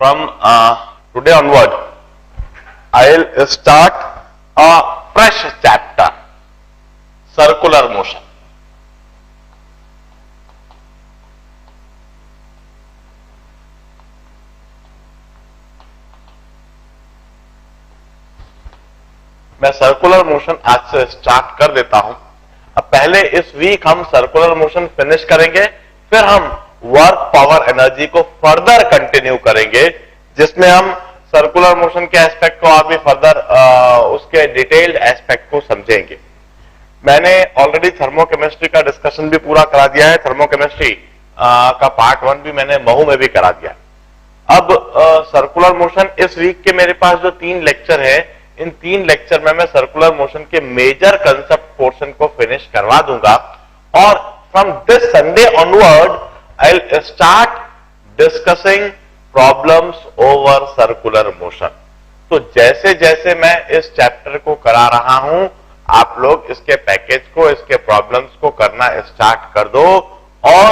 From today onward, I'll start a fresh chapter, circular motion. मैं circular motion आज से start कर देता हूं। अब पहले इस वीक हम सर्कुलर मोशन फिनिश करेंगे, फिर हम वर्क पावर एनर्जी को फर्दर कंटिन्यू करेंगे, जिसमें हम सर्कुलर मोशन के एस्पेक्ट को और भी फर्दर उसके डिटेल्ड एस्पेक्ट को समझेंगे। मैंने ऑलरेडी थर्मोकेमिस्ट्री का डिस्कशन भी पूरा करा दिया है। थर्मोकेमिस्ट्री का पार्ट 1 भी मैंने महू में भी करा दिया। अब सर्कुलर मोशन इस वीक के मेरे पास जो 3 लेक्चर है, इन 3 लेक्चर में मैं सर्कुलर मोशन के मेजर कंसेप्ट पोर्शन को फिनिश करवा दूंगा, और from this Sunday onward I will start discussing problems over circular motion. तो जैसे जैसे मैं इस चैप्टर को करा रहा हूं, आप लोग इसके पैकेज को, इसके प्रॉब्लम्स को करना स्टार्ट कर दो, और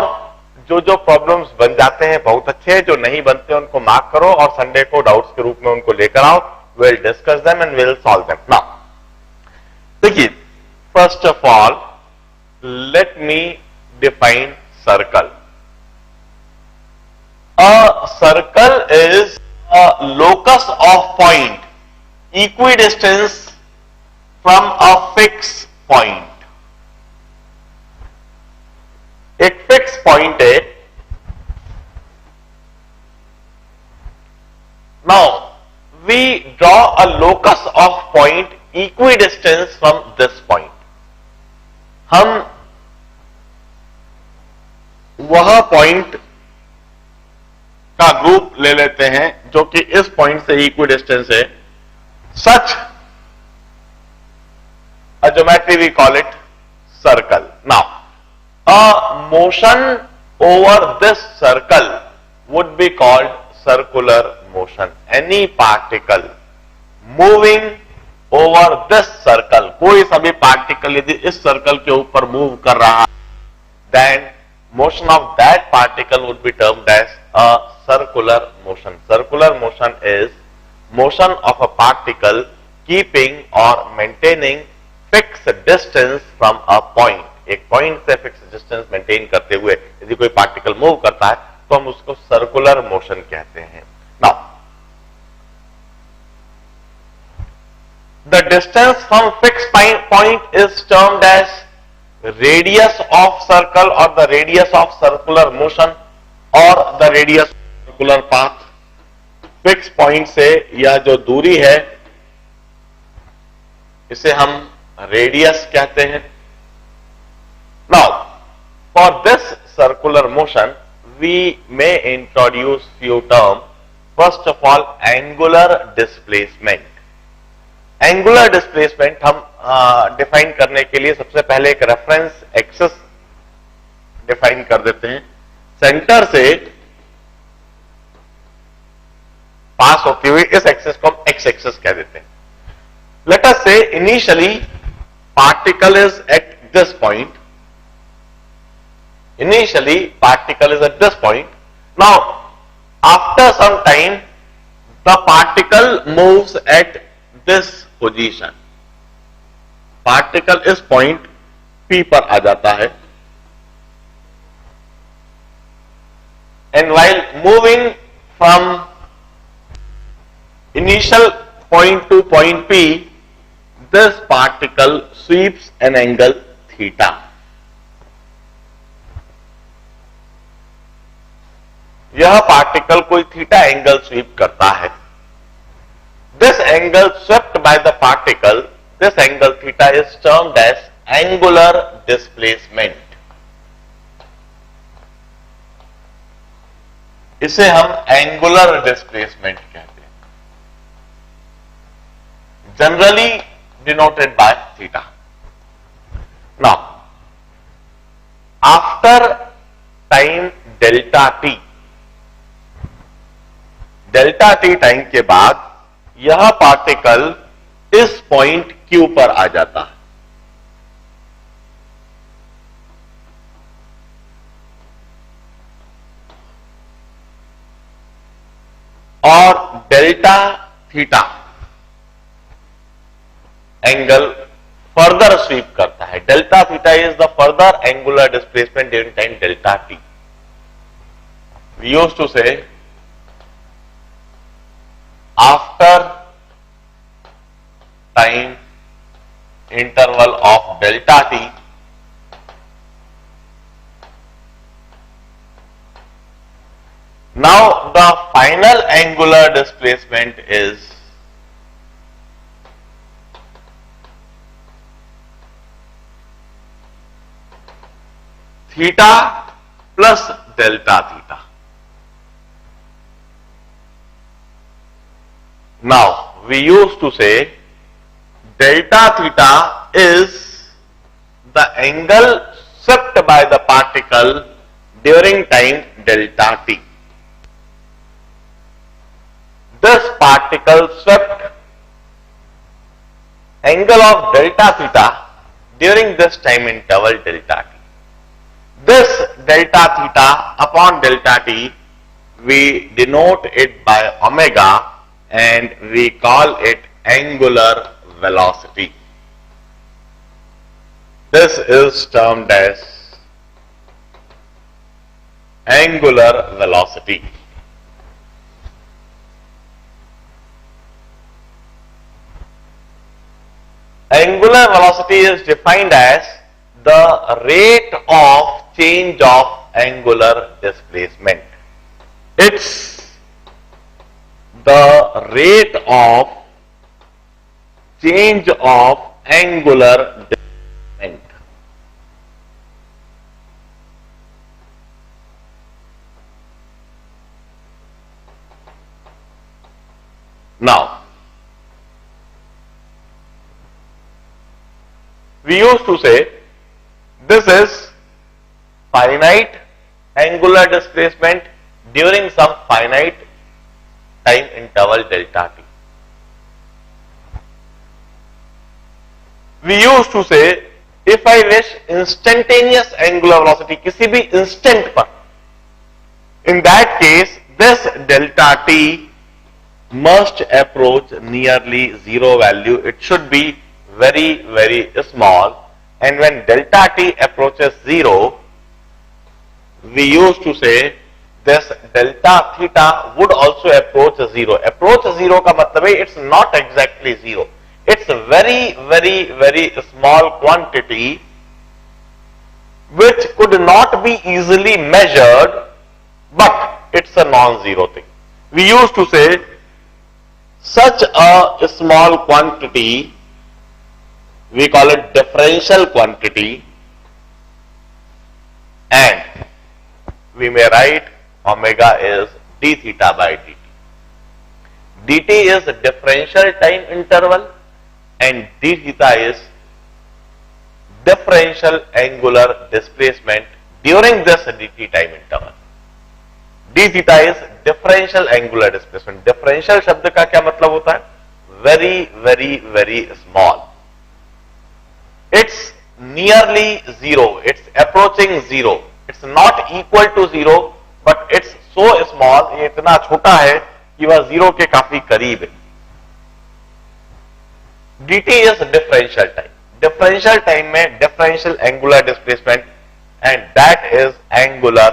जो जो प्रॉब्लम्स बन जाते हैं बहुत अच्छे, जो नहीं बनते उनको मार्क करो और संडे को डाउट्स के रूप में उनको लेकर आओ। Will discuss them and will solve them. Now देखिए, first of all let me define circle. A circle is a locus of point equidistance from a fix point. एक फिक्स पॉइंट है। Now we draw a locus of point equidistance from this point. हम वह point का group ले लेते हैं जो कि इस पॉइंट से इक्विडिस्टेंस है। सच a geometry we call it circle. Now a motion over this circle would be called circular motion. Any particle moving over this circle, कोई सभी पार्टिकल यदि इस सर्कल के ऊपर मूव कर रहा, then motion of that particle would be termed as a circular motion. Circular motion is motion of a particle keeping or maintaining fix distance from a point. एक point से fix distance maintain करते हुए यदि कोई particle move करता है तो हम उसको सर्कुलर मोशन कहते हैं। Now the distance from fix point is termed as radius of circle और the radius of circular motion और the radius of circular path. Fix point से यह जो दूरी है इसे हम रेडियस कहते हैं। Now for this circular motion we may introduce few term. First of all angular displacement. Angular displacement हम डिफाइन करने के लिए सबसे पहले एक रेफरेंस एक्सिस डिफाइन कर देते हैं। सेंटर से पास होती हुई इस एक्सिस को हम एक्स एक्सिस कह देते हैं। Let us say initially particle is at this point. Initially particle is at this point. Now after some time the particle moves at this position. Particle इस point P पर आ जाता है, and while moving from initial point to point P, this particle sweeps an angle theta. यह particle कोई theta angle SVEEP करता है। This angle swept by the particle, this angle theta is termed as angular displacement. इसे हम angular displacement कहते हैं, generally denoted by theta. Now, after time delta t, delta T time के बाद यह particle इस पॉइंट Q पर आ जाता है। और delta theta angle further sweep करता है. Delta theta is the further angular displacement during time delta t. We used to say after time interval of delta t, now the final angular displacement is theta plus delta theta. Now we used to say delta theta is the angle swept by the particle during time delta t. This particle swept angle of delta theta during this time interval delta t. This delta theta upon delta t, we denote it by omega and we call it angular velocity. This is termed as angular velocity. Angular velocity is defined as the rate of change of angular displacement. It's the rate of change of angular displacement. Now, we used to say this is finite angular displacement during some finite time interval delta t. We used to say if I wish instantaneous angular velocity किसी भी instant पर, in that case this delta t must approach nearly zero value. It should be very very small, and when delta t approaches zero, we used to say this delta theta would also approach zero. Approach zero का मतलब है it's not exactly zero. It's a very very very small quantity which could not be easily measured, but it's a non-zero thing. We used to say such a small quantity, we call it differential quantity, and we may write omega is d theta by dt. dt is differential time interval and d theta is differential angular displacement during this dt time interval. d theta is differential angular displacement. Differential शब्द का क्या मतलब होता है? Very very very small. It's nearly zero. It's approaching zero. It's not equal to zero, but it's so small. ये इतना छोटा है कि वह जीरो के काफी करीब है. dt is differential time. Differential time में differential angular displacement, and that is angular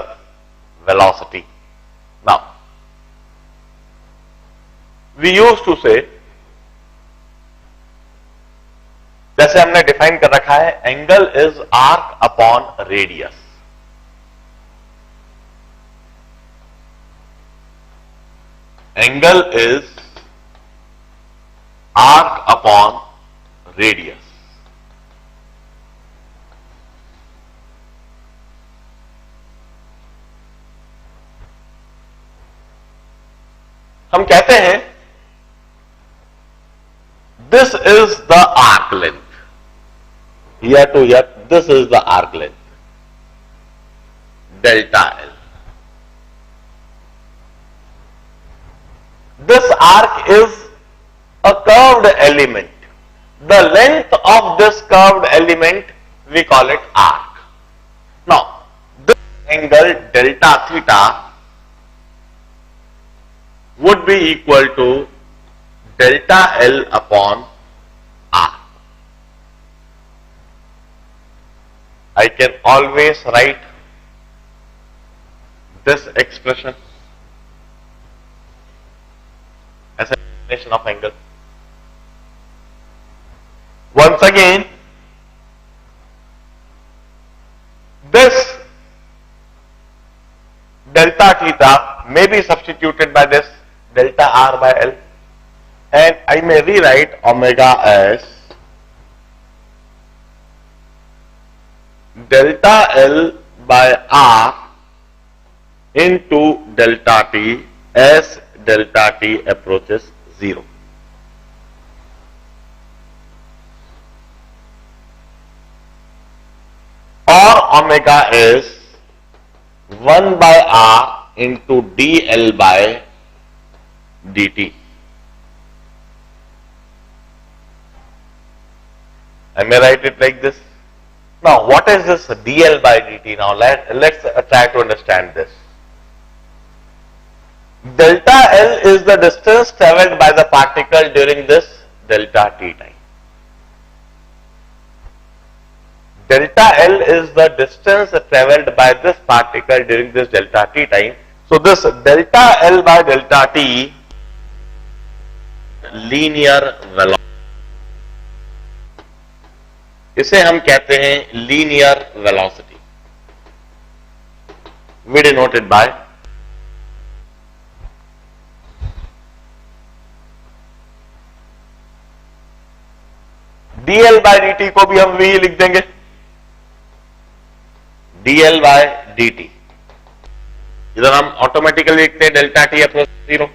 velocity. Now, we used to say, जैसे हमने डिफाइन कर रखा है, angle is arc upon radius. Angle is arc upon radius. हम कहते हैं this is the arc length. Here to here, this is the arc length, delta L. This arc is a curved element. The length of this curved element, we call it arc. Now, this angle delta theta would be equal to delta L upon R. I can always write this expression as a definition of angle. Once again, this delta theta may be substituted by this delta R by L, and I may rewrite omega as delta L by R into delta T as delta T approaches 0. Or omega is 1 by R into dl by dt. I may write it like this. Now, what is this dl by dt? Now, let's try to understand this. Delta L is the distance traveled by the particle during this delta t time. Delta L is the distance traveled by this particle during this delta t time. So, this delta L by delta t linear velocity, इसे हम कहते हैं linear velocity. We denote it by dl by dt को भी हम v लिख देंगे, dl by dt. इधर हम ऑटोमेटिकली लिखते हैं delta T approach 0.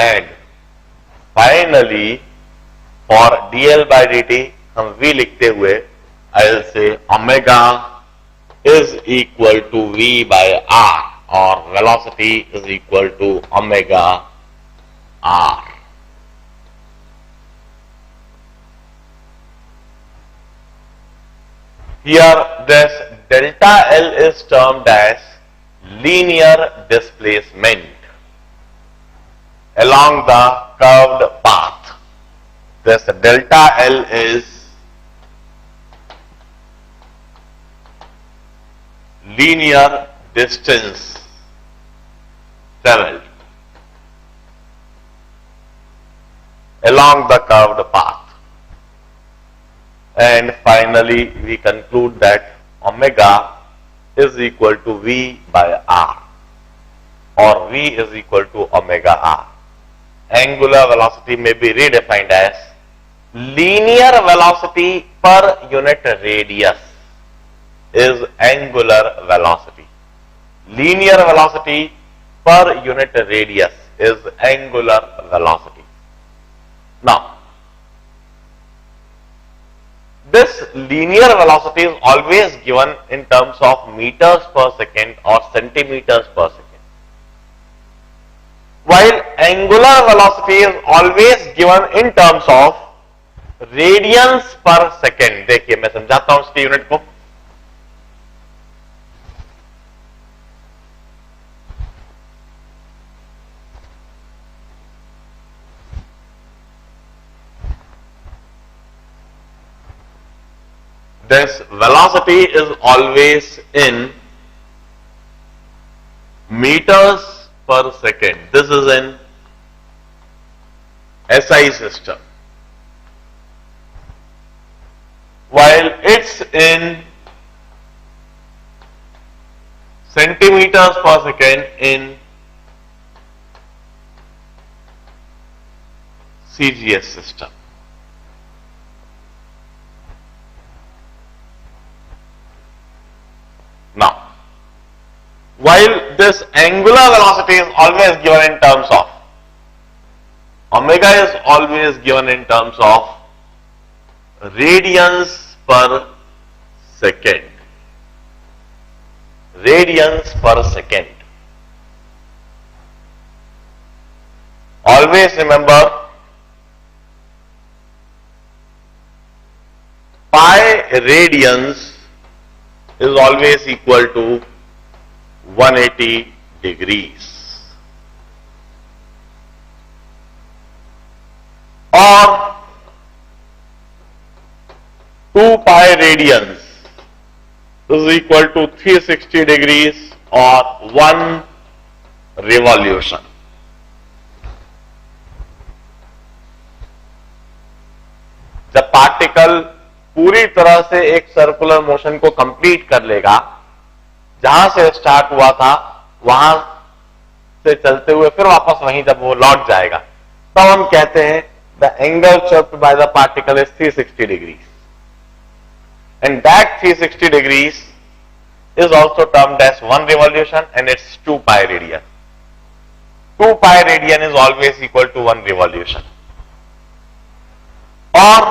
And finally for dl by dt हम v लिखते हुए I'll say omega is equal to v by r, or velocity is equal to omega r. Here this delta L is termed as linear displacement along the curved path. This delta L is linear distance traveled along the curved path. And finally, we conclude that omega is equal to v by r, or v is equal to omega r. Angular velocity may be redefined as linear velocity per unit radius is angular velocity. Linear velocity per unit radius is angular velocity. Now, this linear velocity is always given in terms of meters per second or centimeters per second, while angular velocity is always given in terms of radians per second. देखिए मैं समझाता हूं इसकी unit को. This velocity is always in meters per second. This is in SI system, while it's in centimeters per second in CGS system. Now, while this angular velocity is always given in terms of, omega is always given in terms of radians per second. Radians per second. Always remember, pi radians is always equal to 180 degrees. Or 2 pi radians is equal to 360 degrees or 1 revolution. जब particle पूरी तरह से एक circular motion को complete कर लेगा, जहां से स्टार्ट हुआ था वहां से चलते हुए फिर वापस वहीं जब वो लौट जाएगा, तब हम कहते हैं the angle swept by the particle is 360 degrees and that 360 degrees is also termed as 1 revolution and it's 2 pi radian. 2 pi radian is always equal to 1 revolution. Or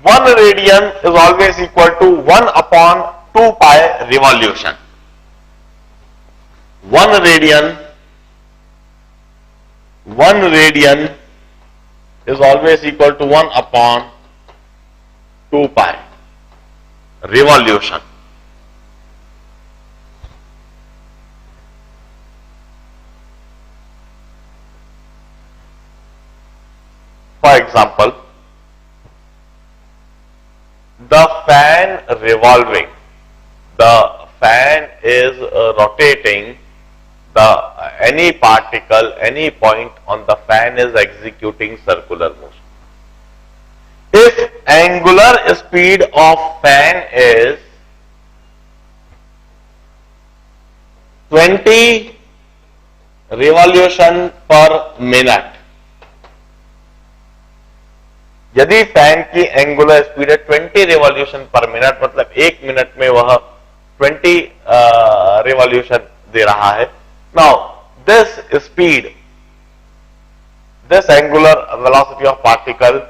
1 radian is always equal to 1 upon 2 pi revolution. 1 radian is always equal to 1 upon 2 pi revolution. For example, the fan revolving, the fan is rotating, any particle, any point on the fan is executing circular motion. If angular speed of fan is 20 revolution per minute, यदि fan की angular speed है 20 revolution पर minute, मतलब 1 minute में वह 20 revolution दे रहा है. Now this speed, this angular velocity of particle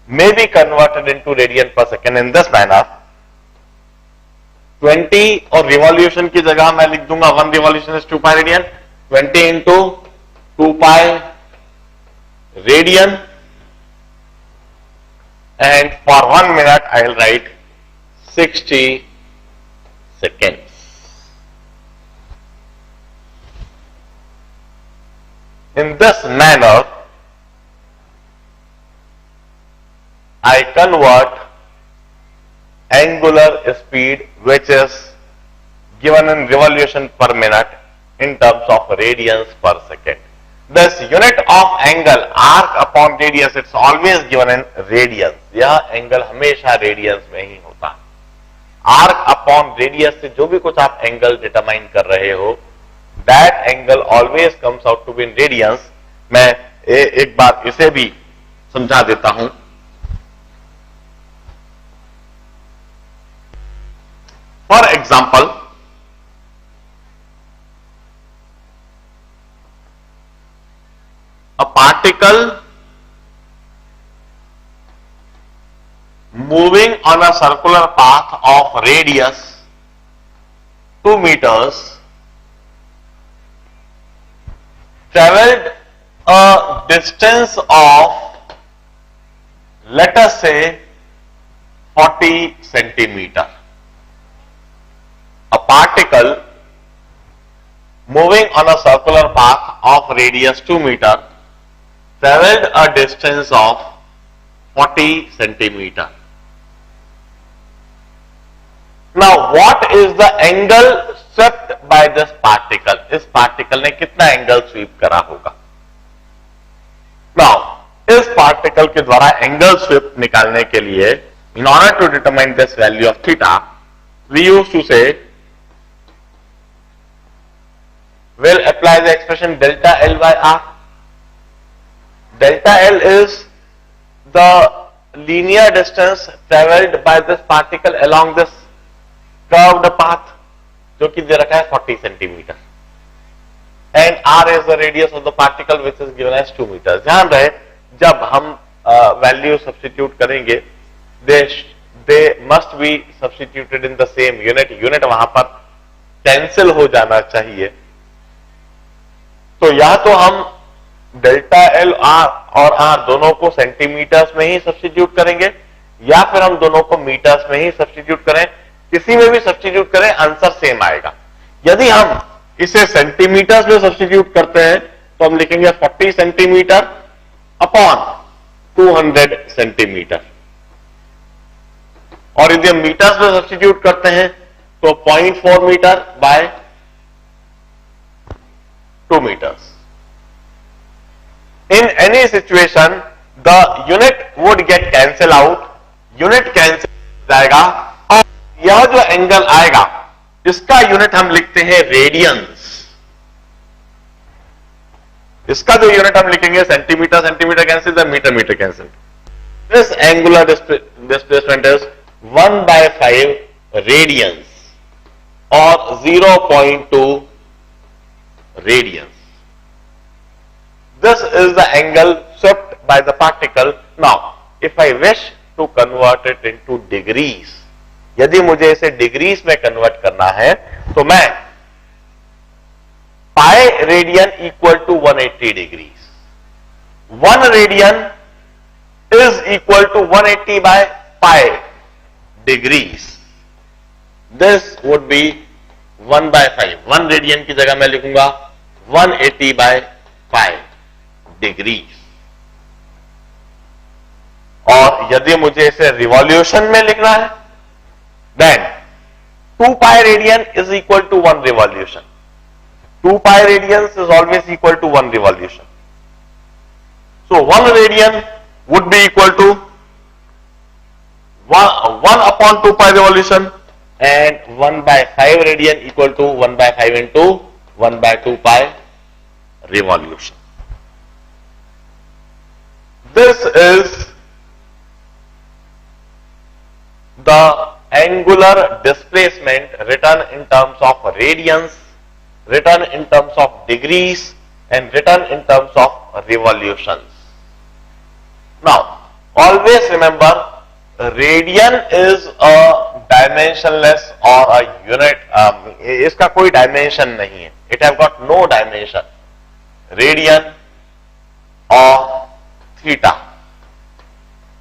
may be converted into radian per second in this manner. 20 और रिवॉल्यूशन की जगह मैं लिख दूंगा 1 revolution is 2 pi radian, 20 into 2 pi radian, and for 1 minute I will write 60 seconds. In this manner I convert angular speed which is given in revolution per minute in terms of radians per second. This unit of angle arc upon radius, it's always given in radians. यह angle हमेशा radiance में ही होता है. Arc upon radius से जो भी कुछ आप एंगल डिटरमाइन कर रहे हो, that angle always comes out to be in radians. मैं एक बार इसे भी समझा देता हूं. For example, a particle moving on a circular path of radius 2 meters traveled a distance of, let us say, 40 centimeter. A particle moving on a circular path of radius 2 meter traveled a distance of 40 centimeter. Now what is the angle swept by this particle? इस particle ने कितना angle SVEEP करा होगा? Now इस particle के द्वारा angle SVEEP निकालने के लिए, in order to determine this value of theta, we used to say, we'll apply the expression delta L by R. Delta L is the linear distance traveled by this particle along this curved path, जो कि दे रखा है 40 centimetre, and R is the radius of the particle which is given as 2 meters. ध्यान रहे, जब हम value substitute करेंगे, they must be substituted in the same unit. Unit वहां पर कैंसिल हो जाना चाहिए. तो या तो हम डेल्टा एल आर और आर दोनों को सेंटीमीटर्स में ही सब्स्टिट्यूट करेंगे, या फिर हम दोनों को मीटर्स में ही सब्स्टिट्यूट करें, किसी में भी सब्स्टिट्यूट करें आंसर सेम आएगा। यदि हम इसे सेंटीमीटर्स में सब्स्टिट्यूट करते हैं तो हम लिखेंगे 40 सेंटीमीटर अपॉन 200 सेंटीमीटर, और यदि हम मीटर्स में सब्स्टिट्यूट करते हैं तो 0.4 metre by 2 metres. In any situation the unit would get cancel out, unit cancel हो जाएगा, और यह जो एंगल आएगा इसका यूनिट हम लिखते हैं रेडियंस। इसका जो यूनिट हम लिखेंगे centimetre, centimetre cancel, metre, metre cancel. This angular displacement is 1/5 radians or 0.2 radians. This is the angle swept by the particle. Now, if I wish to convert it into degrees, यदि मुझे इसे degrees में convert करना है तो मैं pi radian equal to 180 degrees, 1 radian is equal to 180 by pi degrees. This would be 1/5. 1 radian की जगह मैं लिखूंगा 180 बाय पाई डिग्रीज. और यदि मुझे इसे रिवॉल्यूशन में लिखना है then 2 pi radian is equal to 1 revolution. 2 pi radians is always equal to 1 revolution. So 1 radian would be equal to 1 upon 2 pi revolution, and 1/5 radian equal to 1/5 into 1/2 pi revolution. This is the angular displacement written in terms of radians, written in terms of degrees, and written in terms of revolutions. Now, always remember, radian is a dimensionless or a unit. इसका कोई dimension नहीं है. It have got no dimension. Radian or theta.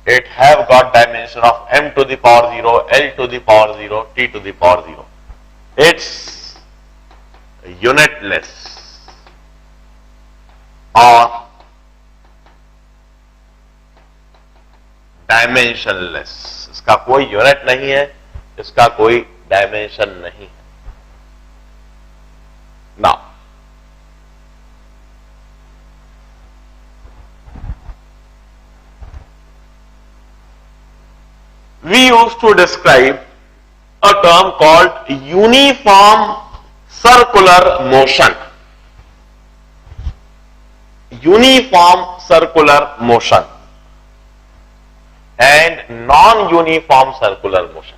It have got dimension of m to the power 0, l to the power 0, t to the power 0. It's unitless or dimensionless. इसका कोई unit नहीं है, इसका कोई dimension नहीं है. Now, we used to describe a term called uniform circular motion. Uniform circular motion and non-uniform circular motion.